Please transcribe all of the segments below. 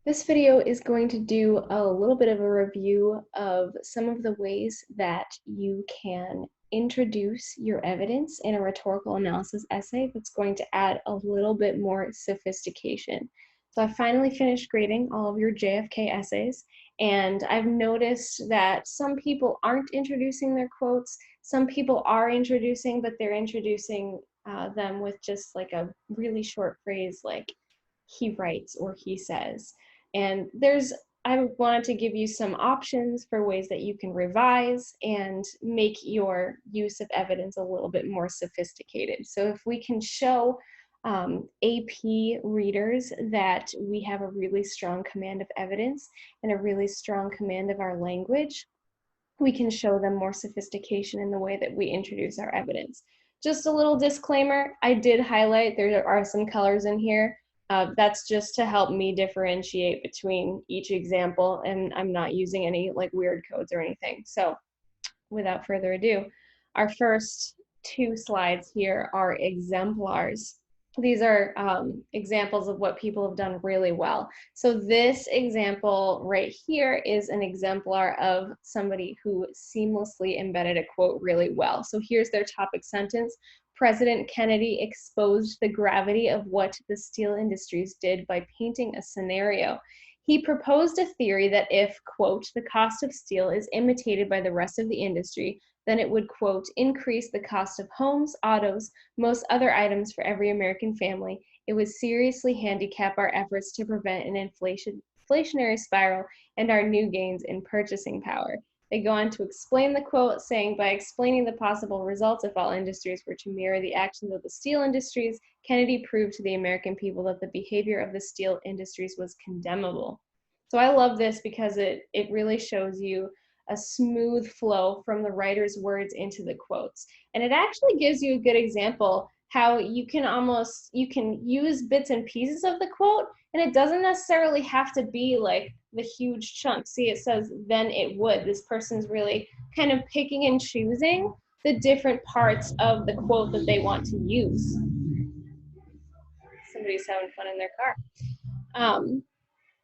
This video is going to do a little bit of a review of some of the ways that you can introduce your evidence in a rhetorical analysis essay that's going to add a little bit more sophistication. So I finally finished grading all of your JFK essays, and I've noticed that some people aren't introducing their quotes. Some people are introducing, but they're introducing them with just like a really short phrase like he writes or he says. And I wanted to give you some options for ways that you can revise and make your use of evidence a little bit more sophisticated. So if we can show AP readers that we have a really strong command of evidence and a really strong command of our language, we can show them more sophistication in the way that we introduce our evidence. Just a little disclaimer, I did highlight there are some colors in here. That's just to help me differentiate between each example, and I'm not using any like weird codes or anything. So without further ado, our first two slides here are exemplars. These are examples of what people have done really well. So this example right here is an exemplar of somebody who seamlessly embedded a quote really well. So here's their topic sentence. President Kennedy exposed the gravity of what the steel industries did by painting a scenario. He proposed a theory that if, quote, the cost of steel is imitated by the rest of the industry, then it would, quote, increase the cost of homes, autos, most other items for every American family. It would seriously handicap our efforts to prevent an inflationary spiral and our new gains in purchasing power. They go on to explain the quote, saying, by explaining the possible results if all industries were to mirror the actions of the steel industries, Kennedy proved to the American people that the behavior of the steel industries was condemnable. So I love this because it really shows you a smooth flow from the writer's words into the quotes. And it actually gives you a good example how you can use bits and pieces of the quote, and it doesn't necessarily have to be like the huge chunk. See, it says, then it would. This person's really kind of picking and choosing the different parts of the quote that they want to use. Somebody's having fun in their car.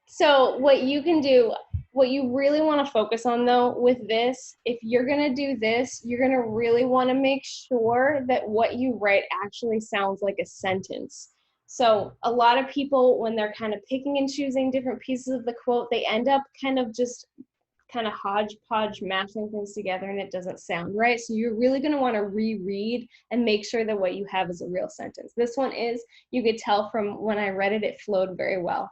So what you can do, what you really want to focus on though with this, if you're going to do this, you're going to really want to make sure that what you write actually sounds like a sentence. So a lot of people, when they're kind of picking and choosing different pieces of the quote, they end up kind of hodgepodge mashing things together, and it doesn't sound right. So you're really going to want to reread and make sure that what you have is a real sentence. This one is, you could tell from when I read it, it flowed very well.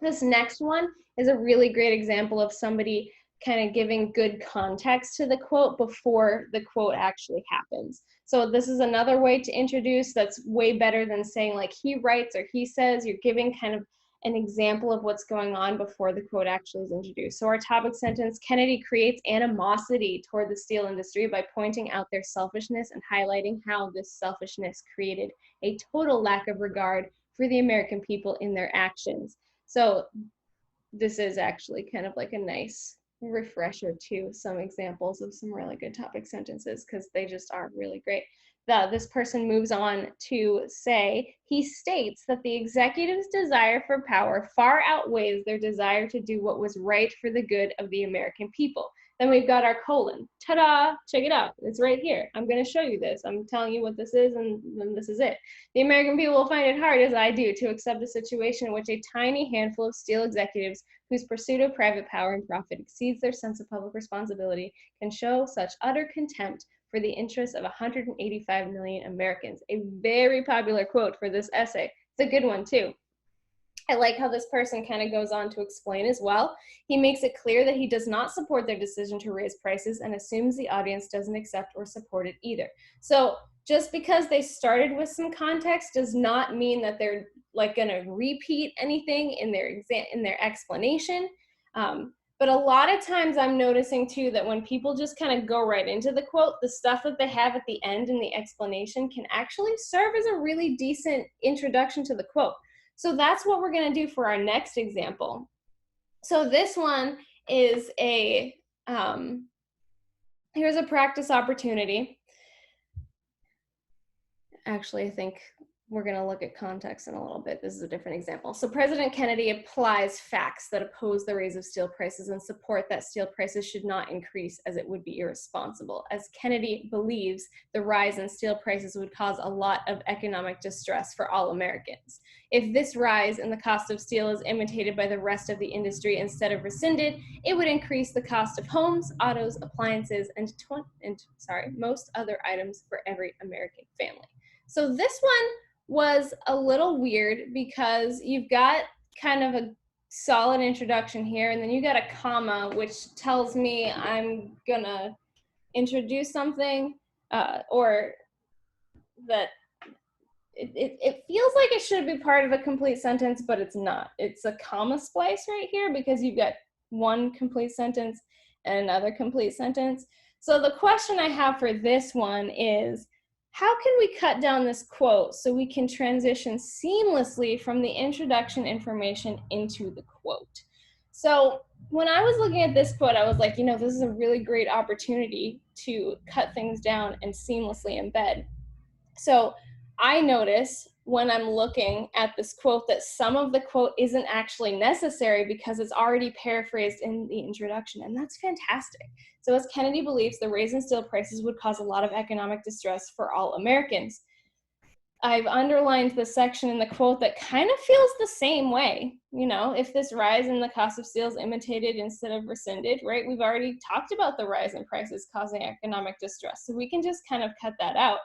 This next one is a really great example of somebody kind of giving good context to the quote before the quote actually happens. So this is another way to introduce that's way better than saying like he writes or he says. You're giving kind of an example of what's going on before the quote actually is introduced. So our topic sentence, Kennedy creates animosity toward the steel industry by pointing out their selfishness and highlighting how this selfishness created a total lack of regard for the American people in their actions. So this is actually kind of like a nice refresher to some examples of some really good topic sentences because they just are really great. This person moves on to say, he states that the executive's desire for power far outweighs their desire to do what was right for the good of the American people. Then we've got our colon. Ta-da! Check it out. It's right here. I'm going to show you this. I'm telling you what this is, and then this is it. The American people will find it hard, as I do, to accept a situation in which a tiny handful of steel executives whose pursuit of private power and profit exceeds their sense of public responsibility can show such utter contempt for the interests of 185 million Americans. A very popular quote for this essay. It's a good one, too. I like how this person kind of goes on to explain as well. He makes it clear that he does not support their decision to raise prices and assumes the audience doesn't accept or support it either. So just because they started with some context does not mean that they're like going to repeat anything in their explanation. But a lot of times I'm noticing too that when people just kind of go right into the quote, the stuff that they have at the end in the explanation can actually serve as a really decent introduction to the quote. So that's what we're going to do for our next example. So this one is here's a practice opportunity. Actually, I think we're going to look at context in a little bit. This is a different example. So President Kennedy applies facts that oppose the raise of steel prices and support that steel prices should not increase as it would be irresponsible, as Kennedy believes the rise in steel prices would cause a lot of economic distress for all Americans. If this rise in the cost of steel is imitated by the rest of the industry instead of rescinded, it would increase the cost of homes, autos, appliances, and most other items for every American family. So this one was a little weird because you've got kind of a solid introduction here, and then you got a comma, which tells me I'm gonna introduce something, or that it feels like it should be part of a complete sentence, but it's not. It's a comma splice right here because you've got one complete sentence and another complete sentence. So the question I have for this one is, how can we cut down this quote so we can transition seamlessly from the introduction information into the quote? So when I was looking at this quote, I was like, this is a really great opportunity to cut things down and seamlessly embed. So I notice when I'm looking at this quote that some of the quote isn't actually necessary because it's already paraphrased in the introduction, and that's fantastic. So as Kennedy believes the raise in steel prices would cause a lot of economic distress for all Americans, I've underlined the section in the quote that kind of feels the same way. If this rise in the cost of steel is imitated instead of rescinded, right? We've already talked about the rise in prices causing economic distress, so we can just kind of cut that out.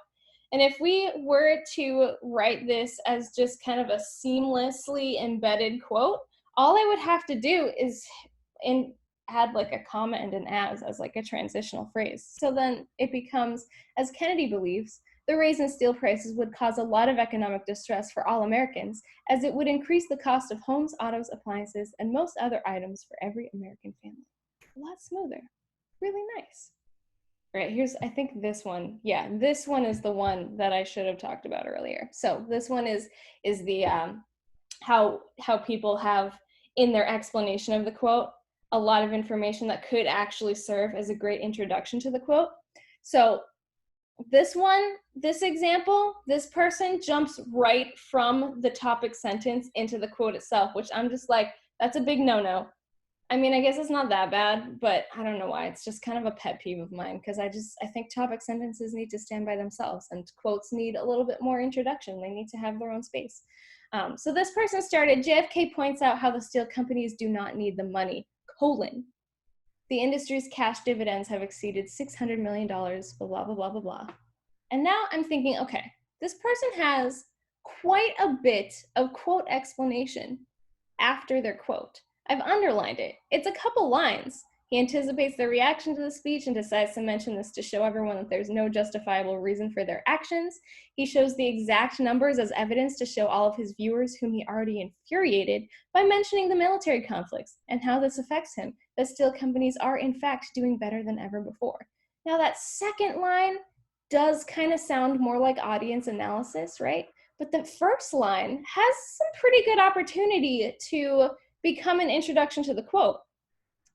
And if we were to write this as just kind of a seamlessly embedded quote, all I would have to do is add like a comma and an as like a transitional phrase. So then it becomes, as Kennedy believes, the raise in steel prices would cause a lot of economic distress for all Americans, as it would increase the cost of homes, autos, appliances, and most other items for every American family. A lot smoother. Really nice. Right, I think this one, this one is the one that I should have talked about earlier. So this one is the how people have in their explanation of the quote a lot of information that could actually serve as a great introduction to the quote. So this example, this person jumps right from the topic sentence into the quote itself, which I'm just like, that's a big no-no. I mean, I guess it's not that bad, but I don't know why. It's just kind of a pet peeve of mine because I think topic sentences need to stand by themselves and quotes need a little bit more introduction. They need to have their own space. So this person started, JFK points out how the steel companies do not need the money, the industry's cash dividends have exceeded $600 million, blah, blah, blah, blah, blah, blah. And now I'm thinking, okay, this person has quite a bit of quote explanation after their quote. I've underlined it. It's a couple lines. He anticipates their reaction to the speech and decides to mention this to show everyone that there's no justifiable reason for their actions. He shows the exact numbers as evidence to show all of his viewers whom he already infuriated by mentioning the military conflicts and how this affects him, that steel companies are in fact doing better than ever before. Now that second line does kind of sound more like audience analysis, right? But the first line has some pretty good opportunity to become an introduction to the quote.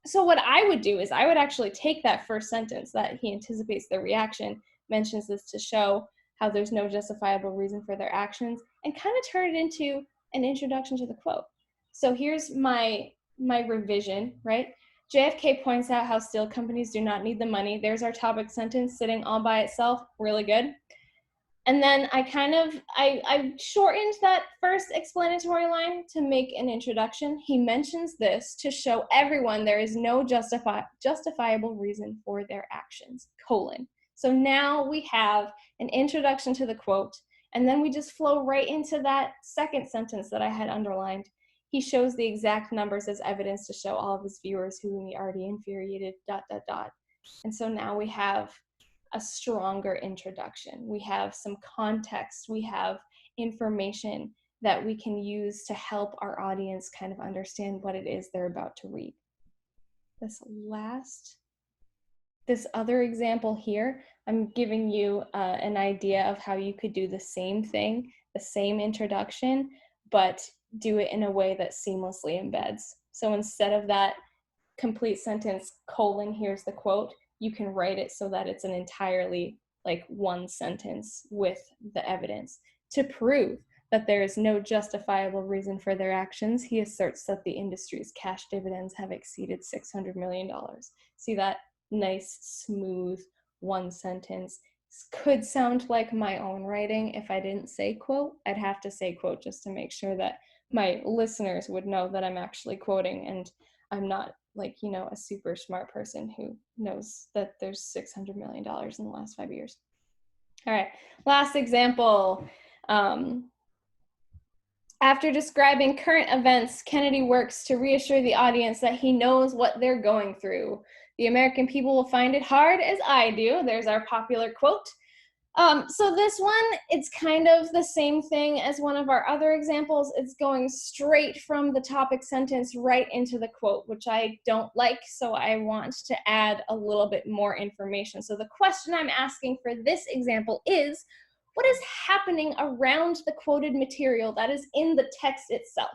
So what I would do is I would actually take that first sentence that he anticipates their reaction, mentions this to show how there's no justifiable reason for their actions, and kind of turn it into an introduction to the quote. So here's my revision, right? JFK points out how steel companies do not need the money. There's our topic sentence sitting all by itself, really good. And then I shortened that first explanatory line to make an introduction. He mentions this to show everyone there is no justifiable reason for their actions, So now we have an introduction to the quote, and then we just flow right into that second sentence that I had underlined. He shows the exact numbers as evidence to show all of his viewers whom he already infuriated, ... And so now we have a stronger introduction. We have some context. We have information that we can use to help our audience kind of understand what it is they're about to read. This other example here, I'm giving you an idea of how you could do the same thing, the same introduction, but do it in a way that seamlessly embeds. So instead of that complete sentence, here's the quote, you can write it so that it's an entirely like one sentence with the evidence. To prove that there is no justifiable reason for their actions, he asserts that the industry's cash dividends have exceeded $600 million. See that nice, smooth one sentence? Could sound like my own writing if I didn't say quote. I'd have to say quote just to make sure that my listeners would know that I'm actually quoting and I'm not like, you know, a super smart person who knows that there's $600 million in the last 5 years. All right, last example. After describing current events, Kennedy works to reassure the audience that he knows what they're going through. The American people will find it hard, as I do. There's our popular quote. So this one, it's kind of the same thing as one of our other examples. It's going straight from the topic sentence right into the quote, which I don't like, so I want to add a little bit more information. So the question I'm asking for this example is, what is happening around the quoted material that is in the text itself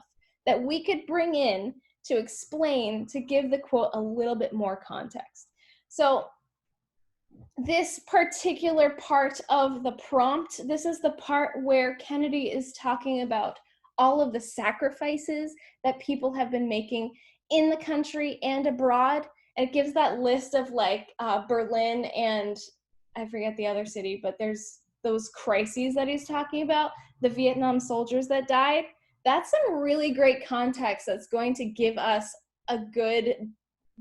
that we could bring in to explain, to give the quote a little bit more context? So this particular part of the prompt, this is the part where Kennedy is talking about all of the sacrifices that people have been making in the country and abroad. And it gives that list of like Berlin and I forget the other city, but there's those crises that he's talking about, the Vietnam soldiers that died. That's some really great context that's going to give us a good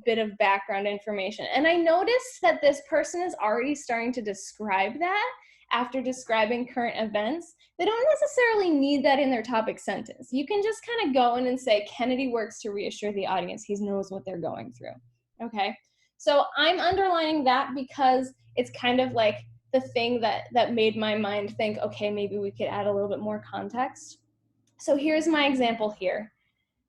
bit of background information. And I noticed that this person is already starting to describe that after describing current events. They don't necessarily need that in their topic sentence. You can just kind of go in and say, Kennedy works to reassure the audience he knows what they're going through. Okay, so I'm underlining that because it's kind of like the thing that made my mind think, okay, maybe we could add a little bit more context. So here's my example here.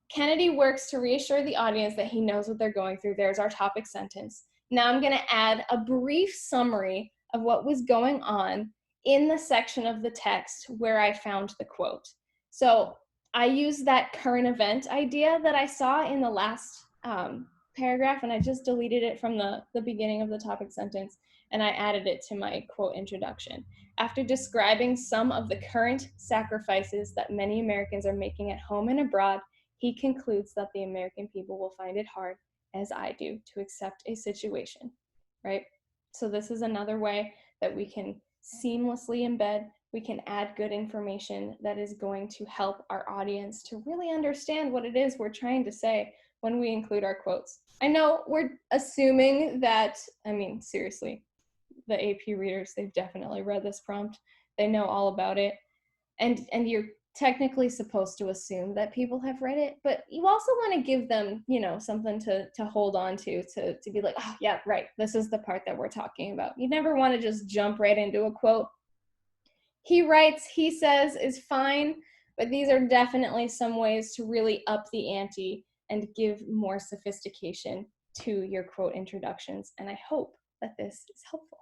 Kennedy works to reassure the audience that he knows what they're going through. There's our topic sentence. Now I'm going to add a brief summary of what was going on in the section of the text where I found the quote. So I used that current event idea that I saw in the last paragraph, and I just deleted it from the beginning of the topic sentence, and I added it to my quote introduction. After describing some of the current sacrifices that many Americans are making at home and abroad, he concludes that the American people will find it hard, as I do, to accept a situation, right? So this is another way that we can seamlessly embed, we can add good information that is going to help our audience to really understand what it is we're trying to say when we include our quotes. I know we're assuming that, I mean, seriously, the AP readers, they've definitely read this prompt. They know all about it. And you're technically supposed to assume that people have read it, but you also want to give them, you know, something to hold on to be like, oh yeah, right, this is the part that we're talking about. You never want to just jump right into a quote. He writes, he says is fine, but these are definitely some ways to really up the ante and give more sophistication to your quote introductions. And I hope that this is helpful.